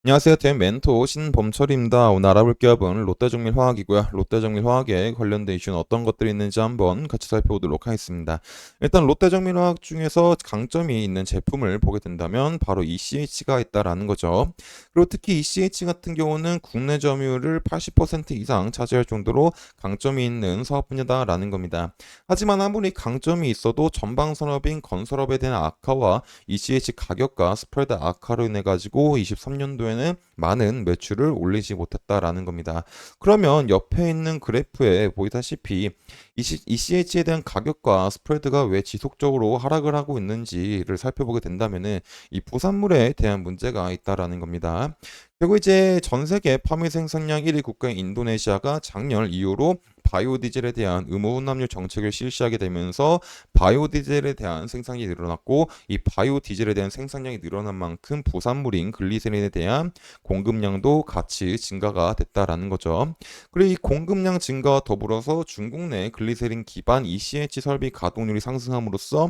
안녕하세요. 된 멘토 신범철입니다. 오늘 알아볼 기업은 롯데정밀화학이고요. 롯데정밀화학에 관련된 이슈는 어떤 것들이 있는지 한번 같이 살펴보도록 하겠습니다. 일단 롯데정밀화학 중에서 강점이 있는 제품을 보게 된다면 바로 ECH가 있다라는 거죠. 그리고 특히 ECH 같은 경우는 국내 점유율을 80% 이상 차지할 정도로 강점이 있는 사업 분야다라는 겁니다. 하지만 아무리 강점이 있어도 전방 산업인 건설업에 대한 악화와 ECH 가격과 스프레드 악화로 인해 가지고 23년도에는 많은 매출을 올리지 못했다라는 겁니다. 그러면 옆에 있는 그래프에 보이다시피 ECH에 대한 가격과 스프레드가 왜 지속적으로 하락을 하고 있는지를 살펴보게 된다면은 이 부산물에 대한 문제가 있다라는 겁니다. 결국 이제 전 세계 파미 생산량 1위 국가인 인도네시아가 작년 이후로 바이오 디젤에 대한 의무 혼합류 정책을 실시하게 되면서 바이오 디젤에 대한 생산이 늘어났고 이 바이오 디젤에 대한 생산량이 늘어난 만큼 부산물인 글리세린에 대한 공급량도 같이 증가가 됐다라는 거죠. 그리고 이 공급량 증가와 더불어서 중국 내 글리세린 기반 ECH 설비 가동률이 상승함으로써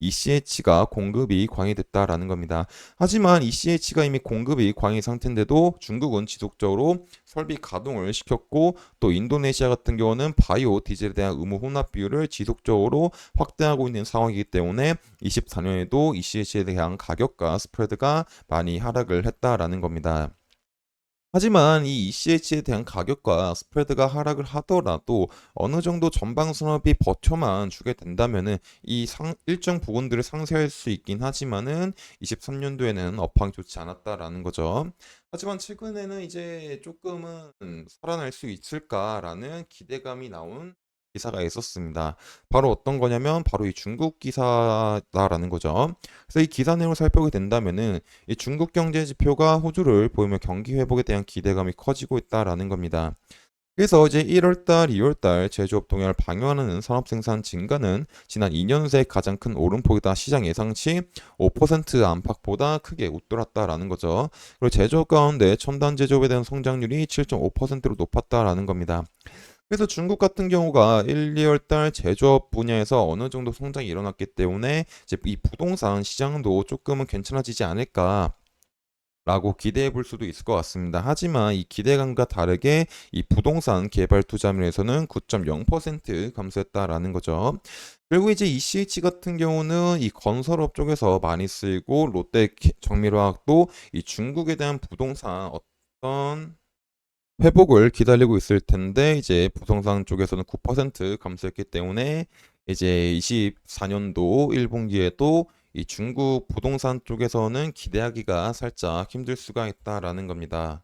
ECH가 공급이 관이됐다라는 겁니다. 하지만 ECH가 이미 공급이 관이 상태인데도 중국은 지속적으로 설비 가동을 시켰고 또 인도네시아 같은 경우는 바이오 디젤에 대한 의무 혼합 비율을 지속적으로 확대하고 있는 상황이기 때문에 24년에도 ECH에 대한 가격과 스프레드가 많이 하락을 했다라는 겁니다. 하지만 이 ECH에 대한 가격과 스프레드가 하락을 하더라도 어느 정도 전방 산업이 버텨만 주게 된다면은 일정 부분들을 상쇄할 수 있긴 하지만은 23년도에는 업황이 좋지 않았다라는 거죠. 하지만 최근에는 이제 조금은 살아날 수 있을까라는 기대감이 나온 기사가 있었습니다. 바로 어떤 거냐면 바로 이 중국 기사다라는 거죠. 그래서 이 기사 내용을 살펴보게 된다면은 이 중국 경제 지표가 호조를 보이며 경기 회복에 대한 기대감이 커지고 있다라는 겁니다. 그래서 이제 1월달, 2월달 제조업 동향을 방영하는 산업 생산 증가는 지난 2년 새 가장 큰 오름폭이다. 시장 예상치 5% 안팎보다 크게 웃돌았다라는 거죠. 그리고 제조업 가운데 첨단 제조업에 대한 성장률이 7.5%로 높았다라는 겁니다. 그래서 중국 같은 경우가 1, 2월 달 제조업 분야에서 어느 정도 성장이 일어났기 때문에 이제 이 부동산 시장도 조금은 괜찮아지지 않을까 라고 기대해 볼 수도 있을 것 같습니다. 하지만 이 기대감과 다르게 이 부동산 개발 투자율에서는 9.0% 감소했다라는 거죠. 그리고 이제 ECH 같은 경우는 이 건설업 쪽에서 많이 쓰이고 롯데 정밀화학도 이 중국에 대한 부동산 어떤 회복을 기다리고 있을 텐데 이제 부동산 쪽에서는 9% 감소했기 때문에 이제 24년도 1분기에도 이 중국 부동산 쪽에서는 기대하기가 살짝 힘들 수가 있다라는 겁니다.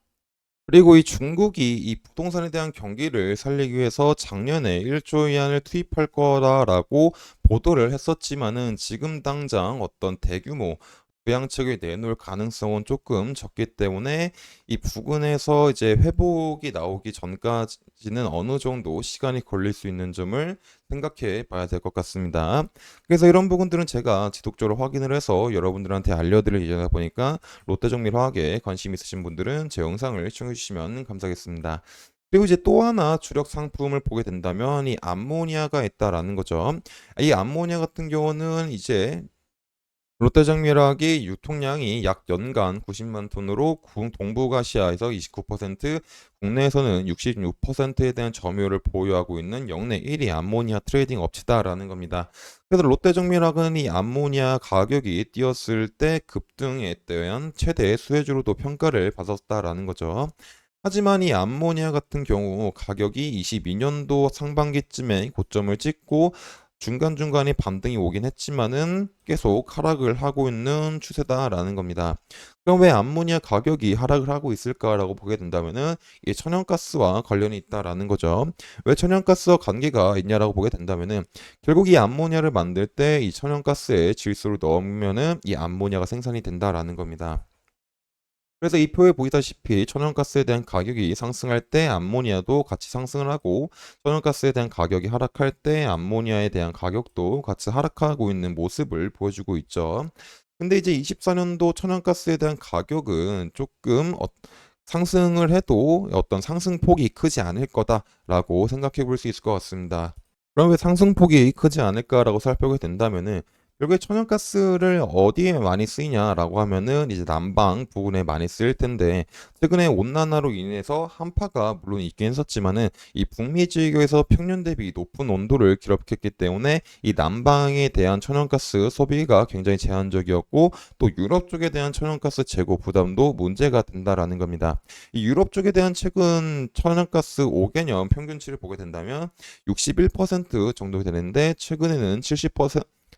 그리고 이 중국이 이 부동산에 대한 경기를 살리기 위해서 작년에 1조 위안을 투입할 거다라고 보도를 했었지만은 지금 당장 어떤 대규모 부양책을 내놓을 가능성은 조금 적기 때문에 이 부근에서 이제 회복이 나오기 전까지는 어느 정도 시간이 걸릴 수 있는 점을 생각해 봐야 될 것 같습니다. 그래서 이런 부분들은 제가 지속적으로 확인을 해서 여러분들한테 알려드릴 예정이다 보니까 롯데정밀화학에 관심 있으신 분들은 제 영상을 시청해 주시면 감사하겠습니다. 그리고 이제 또 하나 주력 상품을 보게 된다면 이 암모니아가 있다라는 거죠. 이 암모니아 같은 경우는 이제 롯데정밀화학이 유통량이 약 연간 90만 톤으로 동북아시아에서 29%, 국내에서는 66%에 대한 점유율을 보유하고 있는 역내 1위 암모니아 트레이딩 업체다라는 겁니다. 그래서 롯데정밀화학은 이 암모니아 가격이 뛰었을 때 급등에 대한 최대 수혜주로도 평가를 받았다라는 거죠. 하지만 이 암모니아 같은 경우 가격이 22년도 상반기쯤에 고점을 찍고 중간중간에 반등이 오긴 했지만은 계속 하락을 하고 있는 추세다라는 겁니다. 그럼 왜 암모니아 가격이 하락을 하고 있을까라고 보게 된다면은 이 천연가스와 관련이 있다라는 거죠. 왜 천연가스와 관계가 있냐라고 보게 된다면은 결국 이 암모니아를 만들 때 이 천연가스에 질소를 넣으면은 이 암모니아가 생산이 된다라는 겁니다. 그래서 이 표에 보이다시피 천연가스에 대한 가격이 상승할 때 암모니아도 같이 상승을 하고 천연가스에 대한 가격이 하락할 때 암모니아에 대한 가격도 같이 하락하고 있는 모습을 보여주고 있죠. 근데 이제 24년도 천연가스에 대한 가격은 조금 상승을 해도 어떤 상승폭이 크지 않을 거다라고 생각해 볼 수 있을 것 같습니다. 그럼 왜 상승폭이 크지 않을까라고 살펴보게 된다면은 결국에 천연가스를 어디에 많이 쓰이냐라고 하면은 이제 난방 부근에 많이 쓰일 텐데 최근에 온난화로 인해서 한파가 물론 있긴 했었지만은 이 북미 지역에서 평년 대비 높은 온도를 기록했기 때문에 이 난방에 대한 천연가스 소비가 굉장히 제한적이었고 또 유럽 쪽에 대한 천연가스 재고 부담도 문제가 된다라는 겁니다. 이 유럽 쪽에 대한 최근 천연가스 5개년 평균치를 보게 된다면 61% 정도 되는데 최근에는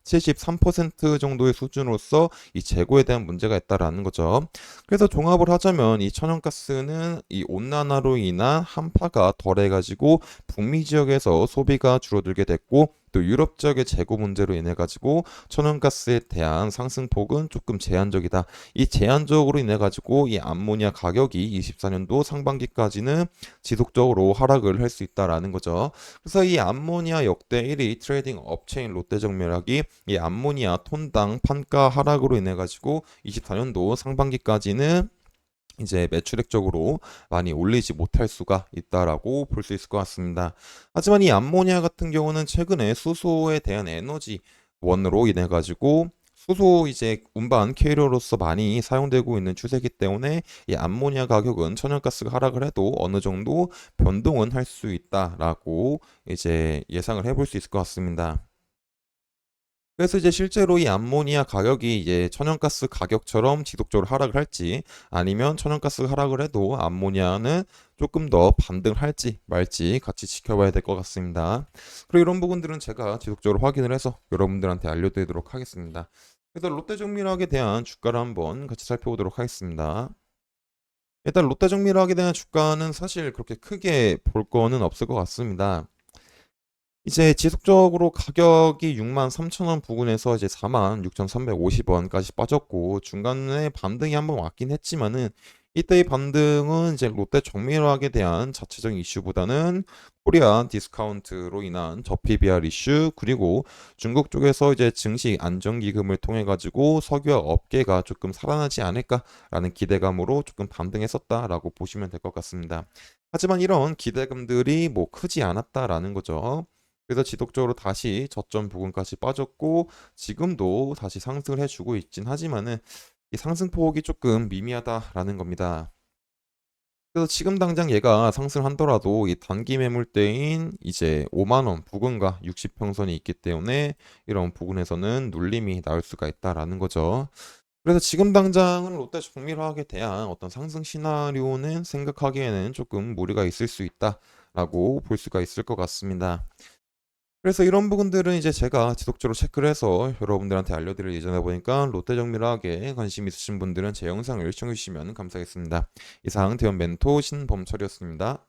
73% 정도의 수준으로서 이 재고에 대한 문제가 있다라는 거죠. 그래서 종합을 하자면 이 천연가스는 이 온난화로 인한 한파가 덜해가지고 북미 지역에서 소비가 줄어들게 됐고 또 유럽 지역의 재고 문제로 인해 가지고 천연가스에 대한 상승폭은 조금 제한적이다. 이 제한적으로 인해 가지고 이 암모니아 가격이 24년도 상반기까지는 지속적으로 하락을 할 수 있다라는 거죠. 그래서 이 암모니아 역대 1위 트레이딩 업체인 롯데정밀학이 이 암모니아 톤당 판가 하락으로 인해 가지고 24년도 상반기까지는 이제 매출액적으로 많이 올리지 못할 수가 있다라고 볼 수 있을 것 같습니다. 하지만 이 암모니아 같은 경우는 최근에 수소에 대한 에너지 원으로 인해 가지고 수소 이제 운반 캐리어로서 많이 사용되고 있는 추세이기 때문에 이 암모니아 가격은 천연가스가 하락을 해도 어느 정도 변동은 할 수 있다라고 이제 예상을 해볼 수 있을 것 같습니다. 그래서 이제 실제로 이 암모니아 가격이 이제 천연가스 가격처럼 지속적으로 하락을 할지 아니면 천연가스가 하락을 해도 암모니아는 조금 더 반등을 할지 말지 같이 지켜봐야 될 것 같습니다. 그리고 이런 부분들은 제가 지속적으로 확인을 해서 여러분들한테 알려드리도록 하겠습니다. 그래서 롯데정밀화학에 대한 주가를 한번 같이 살펴보도록 하겠습니다. 일단 롯데정밀화학에 대한 주가는 사실 그렇게 크게 볼 거는 없을 것 같습니다. 이제 지속적으로 가격이 63,000원 부근에서 이제 46,350원까지 빠졌고 중간에 반등이 한번 왔긴 했지만은 이때의 반등은 이제 롯데 정밀화학에 대한 자체적인 이슈보다는 코리안 디스카운트로 인한 저PBR 이슈 그리고 중국 쪽에서 이제 증시 안정기금을 통해 가지고 석유화 업계가 조금 살아나지 않을까라는 기대감으로 조금 반등했었다라고 보시면 될 것 같습니다. 하지만 이런 기대감들이 뭐 크지 않았다라는 거죠. 그래서 지속적으로 다시 저점 부근까지 빠졌고 지금도 다시 상승을 해주고 있진 하지만은 이 상승폭이 조금 미미하다라는 겁니다. 그래서 지금 당장 얘가 상승하더라도 이 단기 매물대인 이제 5만 원 부근과 60평선이 있기 때문에 이런 부근에서는 눌림이 나올 수가 있다라는 거죠. 그래서 지금 당장은 롯데 정밀화학에 대한 어떤 상승 시나리오는 생각하기에는 조금 무리가 있을 수 있다라고 볼 수가 있을 것 같습니다. 그래서 이런 부분들은 이제 제가 지속적으로 체크를 해서 여러분들한테 알려드릴 예정이다 보니까 롯데정밀하게 관심 있으신 분들은 제 영상을 시청해 주시면 감사하겠습니다. 이상 대원 멘토 신범철이었습니다.